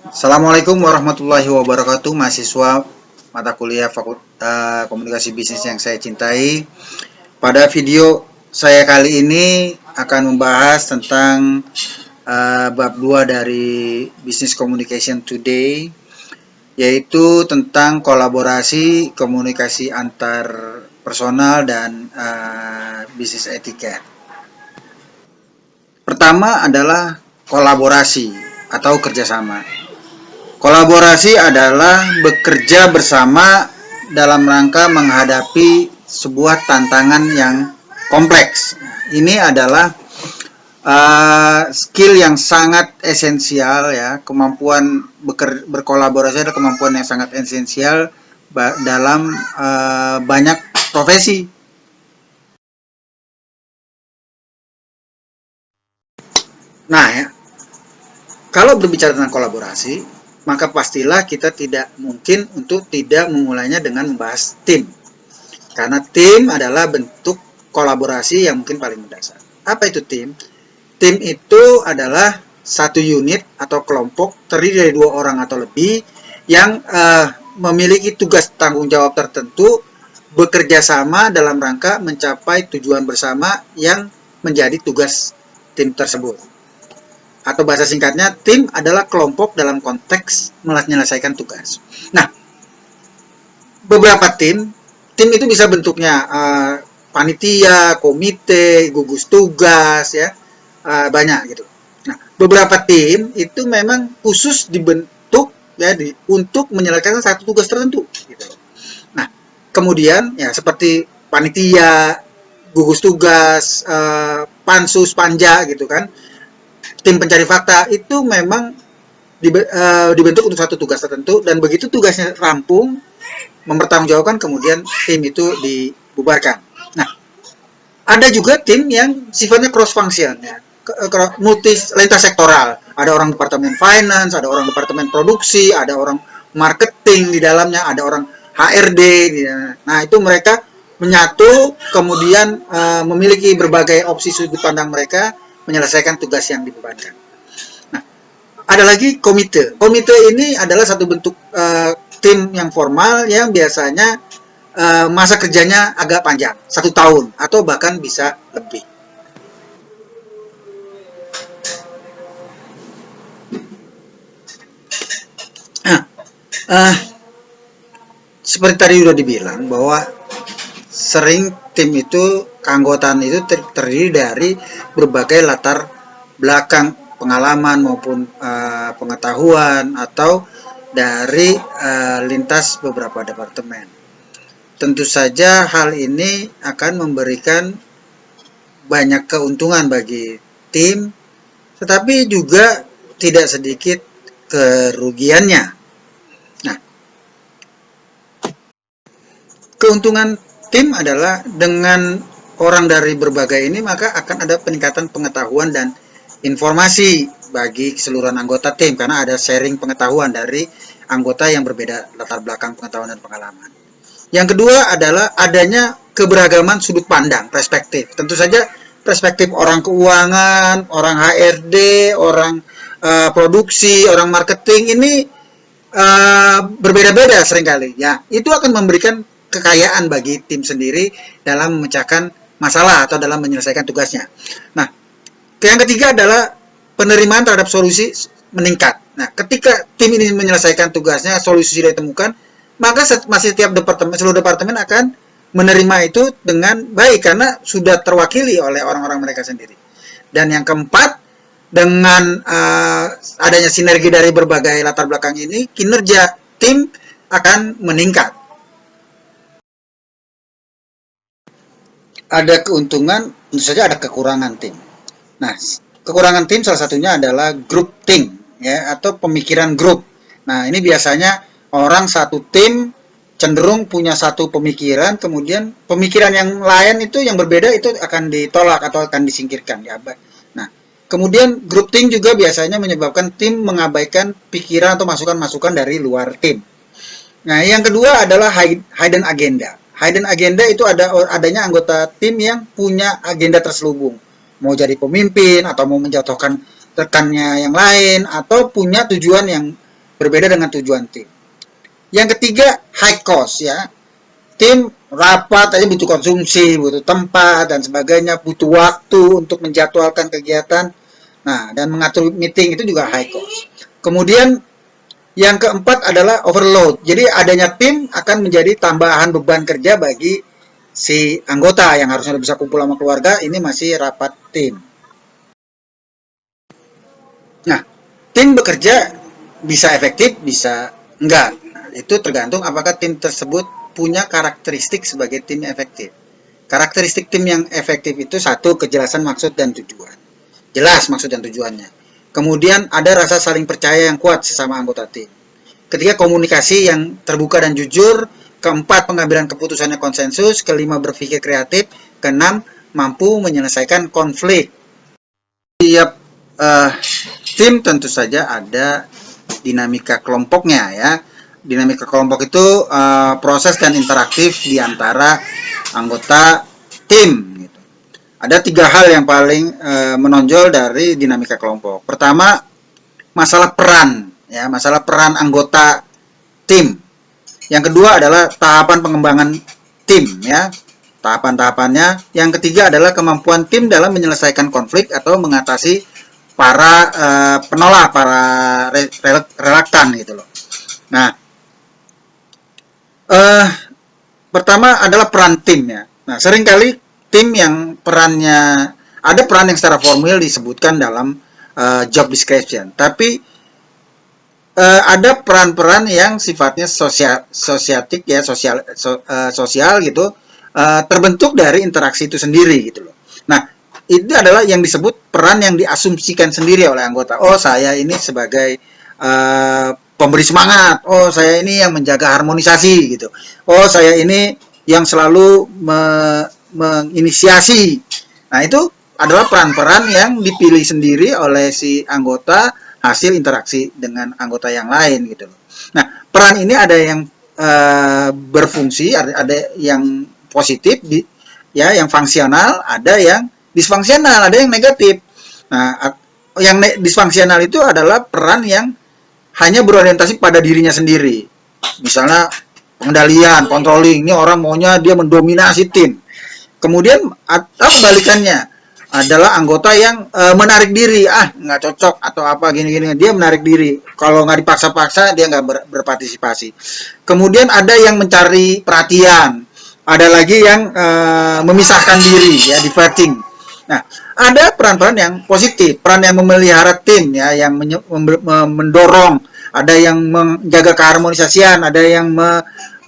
Assalamualaikum warahmatullahi wabarakatuh, mahasiswa mata kuliah Komunikasi Bisnis yang saya cintai. Pada video saya kali ini akan membahas tentang bab 2 dari Business Communication Today, yaitu tentang kolaborasi komunikasi antar personal dan bisnis etiket. Pertama adalah kolaborasi atau kerjasama. Kolaborasi adalah bekerja bersama dalam rangka menghadapi sebuah tantangan yang kompleks. Ini adalah skill yang sangat esensial ya. Kemampuan berkolaborasi adalah kemampuan yang sangat esensial dalam banyak profesi. Nah ya, kalau berbicara tentang kolaborasi, maka pastilah kita tidak mungkin untuk tidak memulainya dengan membahas tim. Karena tim adalah bentuk kolaborasi yang mungkin paling mendasar. Apa itu tim? Tim itu adalah satu unit atau kelompok terdiri dari 2 orang atau lebih yang memiliki tugas tanggung jawab tertentu, bekerja sama dalam rangka mencapai tujuan bersama yang menjadi tugas tim tersebut. Atau bahasa singkatnya, tim adalah kelompok dalam konteks menyelesaikan tugas. Nah, beberapa tim itu bisa bentuknya panitia, komite, gugus tugas, ya, banyak gitu. Nah, beberapa tim itu memang khusus dibentuk ya untuk menyelesaikan satu tugas tertentu. Gitu. Nah, kemudian ya seperti panitia, gugus tugas, pansus, panja gitu kan. Tim pencari fakta itu memang dibentuk untuk satu tugas tertentu, dan begitu tugasnya rampung, mempertanggungjawabkan, kemudian tim itu dibubarkan. Nah, ada juga tim yang sifatnya cross function ya, lintas sektoral. Ada orang departemen finance, ada orang departemen produksi, ada orang marketing di dalamnya, ada orang HRD. Nah, itu mereka menyatu, kemudian memiliki berbagai opsi sudut pandang mereka menyelesaikan tugas yang dibebankan. Nah, ada lagi komite. Komite ini adalah satu bentuk tim yang formal yang biasanya masa kerjanya agak panjang, 1 tahun atau bahkan bisa lebih. Nah, seperti tadi sudah dibilang bahwa sering tim itu, keanggotaan itu terdiri dari berbagai latar belakang pengalaman maupun pengetahuan atau dari lintas beberapa departemen. Tentu saja hal ini akan memberikan banyak keuntungan bagi tim, tetapi juga tidak sedikit kerugiannya. Nah, keuntungan tim adalah dengan orang dari berbagai ini, maka akan ada peningkatan pengetahuan dan informasi bagi keseluruhan anggota tim, karena ada sharing pengetahuan dari anggota yang berbeda latar belakang pengetahuan dan pengalaman. Yang kedua adalah adanya keberagaman sudut pandang, perspektif. Tentu saja perspektif orang keuangan, orang HRD, orang produksi, orang marketing ini berbeda-beda seringkali. Ya, itu akan memberikan kekayaan bagi tim sendiri dalam memecahkan masalah atau dalam menyelesaikan tugasnya. Nah, yang ketiga adalah penerimaan terhadap solusi meningkat. Nah, ketika tim ini menyelesaikan tugasnya, solusi sudah ditemukan, maka setiap seluruh departemen akan menerima itu dengan baik karena sudah terwakili oleh orang-orang mereka sendiri. Dan yang keempat, dengan adanya sinergi dari berbagai latar belakang ini, kinerja tim akan meningkat. Ada keuntungan, tentu saja ada kekurangan tim. Nah, kekurangan tim salah satunya adalah group think ya, atau pemikiran grup. Nah, ini biasanya orang satu tim cenderung punya satu pemikiran, kemudian pemikiran yang lain itu yang berbeda itu akan ditolak atau akan disingkirkan ya. Nah, kemudian group think juga biasanya menyebabkan tim mengabaikan pikiran atau masukan-masukan dari luar tim. Nah, yang kedua adalah hidden agenda. Hidden agenda itu adanya anggota tim yang punya agenda terselubung. Mau jadi pemimpin atau mau menjatuhkan rekannya yang lain, atau punya tujuan yang berbeda dengan tujuan tim. Yang ketiga, high cost ya. Tim rapat aja butuh konsumsi, butuh tempat dan sebagainya, butuh waktu untuk menjadwalkan kegiatan. Nah, dan mengatur meeting itu juga high cost. Kemudian yang keempat adalah overload. Jadi adanya tim akan menjadi tambahan beban kerja bagi si anggota yang harusnya bisa kumpul sama keluarga, ini masih rapat tim. Nah, tim bekerja bisa efektif, bisa enggak. Nah, itu tergantung apakah tim tersebut punya karakteristik sebagai tim efektif. Karakteristik tim yang efektif itu satu, kejelasan maksud dan tujuan. Jelas maksud dan tujuannya. Kemudian ada rasa saling percaya yang kuat sesama anggota tim. Ketiga, komunikasi yang terbuka dan jujur. Keempat, pengambilan keputusannya konsensus. Kelima, berpikir kreatif. Keenam, mampu menyelesaikan konflik. Tiap tim tentu saja ada dinamika kelompoknya ya. Dinamika kelompok itu proses dan interaktif di antara anggota tim. Gitu. Ada 3 hal yang paling menonjol dari dinamika kelompok. Pertama, masalah peran, ya, masalah peran anggota tim. Yang kedua adalah tahapan pengembangan tim, ya, tahapan-tahapannya. Yang ketiga adalah kemampuan tim dalam menyelesaikan konflik atau mengatasi para penolak, para relaktan gitu loh. Nah, pertama adalah peran tim ya. Nah, seringkali tim yang perannya ada peran yang secara formal disebutkan dalam job description, tapi ada peran-peran yang sifatnya sosiatik ya, sosial gitu, terbentuk dari interaksi itu sendiri gitu loh. Nah, itu adalah yang disebut peran yang diasumsikan sendiri oleh anggota. Oh, saya ini sebagai pemberi semangat. Oh, saya ini yang menjaga harmonisasi gitu. Oh, saya ini yang selalu menginisiasi. Nah, itu adalah peran-peran yang dipilih sendiri oleh si anggota hasil interaksi dengan anggota yang lain gitu loh. Nah, peran ini ada yang berfungsi, ada yang positif, ya, yang fungsional, ada yang disfungsional, ada yang negatif. Nah, yang disfungsional itu adalah peran yang hanya berorientasi pada dirinya sendiri. Misalnya pengendalian, controlling, ini orang maunya dia mendominasi tim. Kemudian atau kebalikannya adalah anggota yang menarik diri, nggak cocok atau apa gini-gini, dia menarik diri. Kalau nggak dipaksa-paksa dia nggak berpartisipasi. Kemudian ada yang mencari perhatian, ada lagi yang memisahkan diri, ya, diverting. Nah, ada peran-peran yang positif, peran yang memelihara tim, ya, yang mendorong, ada yang menjaga keharmonisasian, ada yang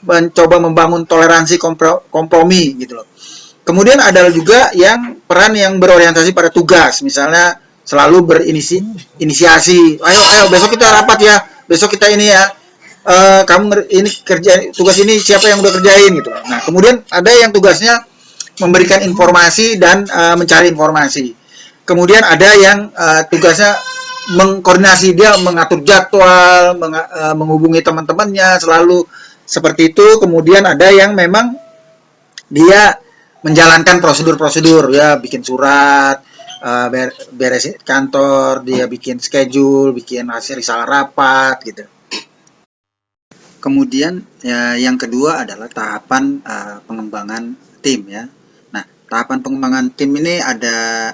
mencoba membangun toleransi kompromi gitu loh. Kemudian ada juga yang peran yang berorientasi pada tugas, misalnya selalu berinisiasi. Ayo besok kita rapat ya, besok kita ini ya. Kamu ini kerja tugas ini siapa yang udah kerjain gitu. Nah, kemudian ada yang tugasnya memberikan informasi dan mencari informasi. Kemudian ada yang tugasnya mengkoordinasi, dia mengatur jadwal, menghubungi teman-temannya selalu seperti itu. Kemudian ada yang memang dia menjalankan prosedur-prosedur, ya, bikin surat, beresin kantor, dia bikin schedule, bikin hasil risalah rapat gitu. Kemudian ya, yang kedua adalah tahapan pengembangan tim ya. Nah, tahapan pengembangan tim ini ada,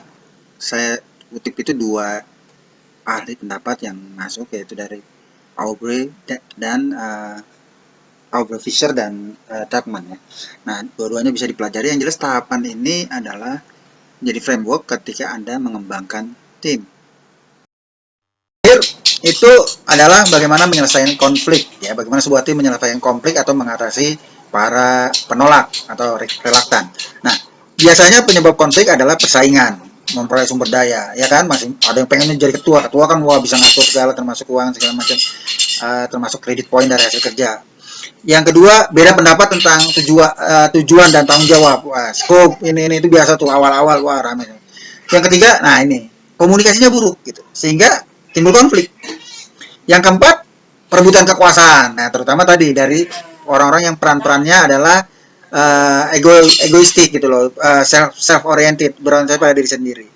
saya kutip itu 2 ahli pendapat yang masuk, yaitu dari Aubrey dan Aubrey Fisher dan Tuckman ya. Nah, dua-duanya bisa dipelajari. Yang jelas tahapan ini adalah menjadi framework ketika Anda mengembangkan tim. Itu adalah bagaimana menyelesaikan konflik ya, bagaimana sebuah tim menyelesaikan konflik atau mengatasi para penolak atau relaktan. Nah, biasanya penyebab konflik adalah persaingan, memperoleh sumber daya, ya kan, masih ada yang pengen jadi ketua kan, wah, bisa ngatur segala termasuk keuangan segala macam, termasuk kredit poin dari hasil kerja. Yang kedua, beda pendapat tentang tujuan dan tanggung jawab. Wah, scope ini itu biasa tuh awal-awal, wah, ramai. Yang ketiga, nah ini komunikasinya buruk gitu, sehingga timbul konflik. Yang keempat, perebutan kekuasaan. Nah, terutama tadi dari orang-orang yang peran-perannya adalah egoistik gitu loh, self oriented, berorientasi pada diri sendiri.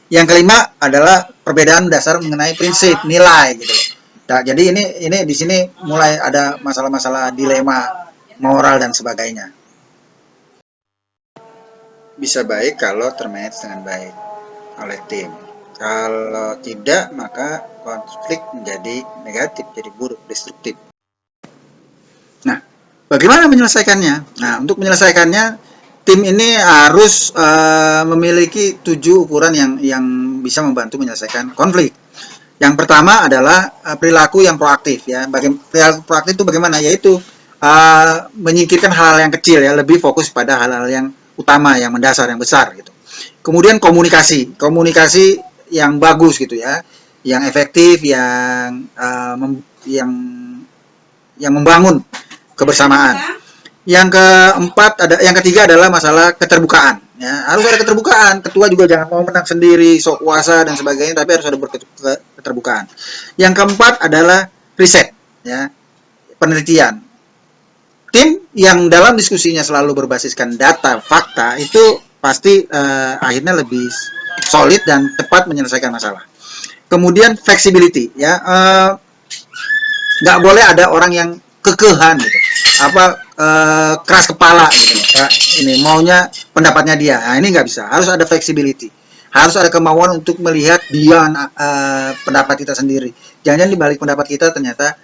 Yang kelima adalah perbedaan dasar mengenai prinsip nilai gitu loh. Nah, jadi ini di sini mulai ada masalah-masalah dilema moral dan sebagainya. Bisa baik kalau termanage dengan baik oleh tim. Kalau tidak, maka konflik menjadi negatif, jadi buruk, destruktif. Nah, bagaimana menyelesaikannya? Nah, untuk menyelesaikannya, tim ini harus memiliki 7 ukuran yang bisa membantu menyelesaikan konflik. Yang pertama adalah perilaku yang proaktif ya. Perilaku proaktif itu bagaimana? Yaitu menyingkirkan hal-hal yang kecil ya, lebih fokus pada hal-hal yang utama, yang mendasar, yang besar gitu. Kemudian komunikasi yang bagus gitu ya, yang efektif, yang membangun kebersamaan. Yang ketiga adalah masalah keterbukaan. Ya, harus ada keterbukaan. Ketua juga jangan mau menang sendiri, sok kuasa dan sebagainya, tapi harus ada keterbukaan. Yang keempat adalah riset, ya, penelitian. Tim yang dalam diskusinya selalu berbasiskan data, fakta, itu pasti akhirnya lebih solid dan tepat menyelesaikan masalah. Kemudian flexibility, ya, nggak boleh ada orang yang kekehan gitu, keras kepala gitu, ini maunya pendapatnya dia. Nah, ini nggak bisa, harus ada flexibility, harus ada kemauan untuk melihat beyond pendapat kita sendiri. Jangan-jangan di balik pendapat kita ternyata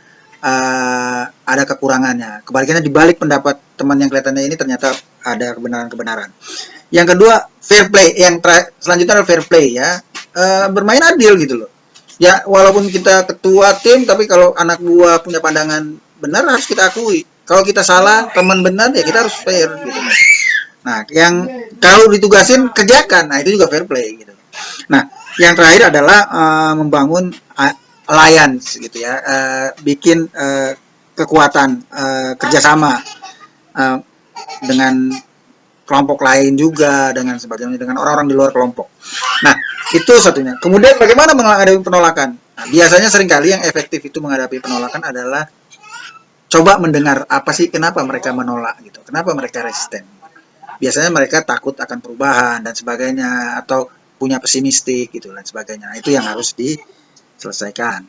ada kekurangannya. Kebalikannya, di balik pendapat teman yang kelihatannya ini ternyata ada kebenaran-kebenaran. Yang kedua, fair play. Selanjutnya adalah fair play ya, bermain adil gitu loh. Ya, walaupun kita ketua tim, tapi kalau anak buah punya pandangan benar harus kita akui. Kalau kita salah, teman benar ya kita harus fair gitu. Nah, yang kalau ditugasin kerjakan, nah itu juga fair play gitu. Nah, yang terakhir adalah membangun alliance gitu ya, bikin kekuatan kerjasama dengan kelompok lain juga, dengan sebagainya, dengan orang-orang di luar kelompok. Nah, itu satunya. Kemudian bagaimana menghadapi penolakan? Nah, biasanya seringkali yang efektif itu menghadapi penolakan adalah coba mendengar apa sih, kenapa mereka menolak gitu, kenapa mereka resisten. Biasanya mereka takut akan perubahan dan sebagainya, atau punya pesimistik gitu dan sebagainya. Itu yang harus diselesaikan.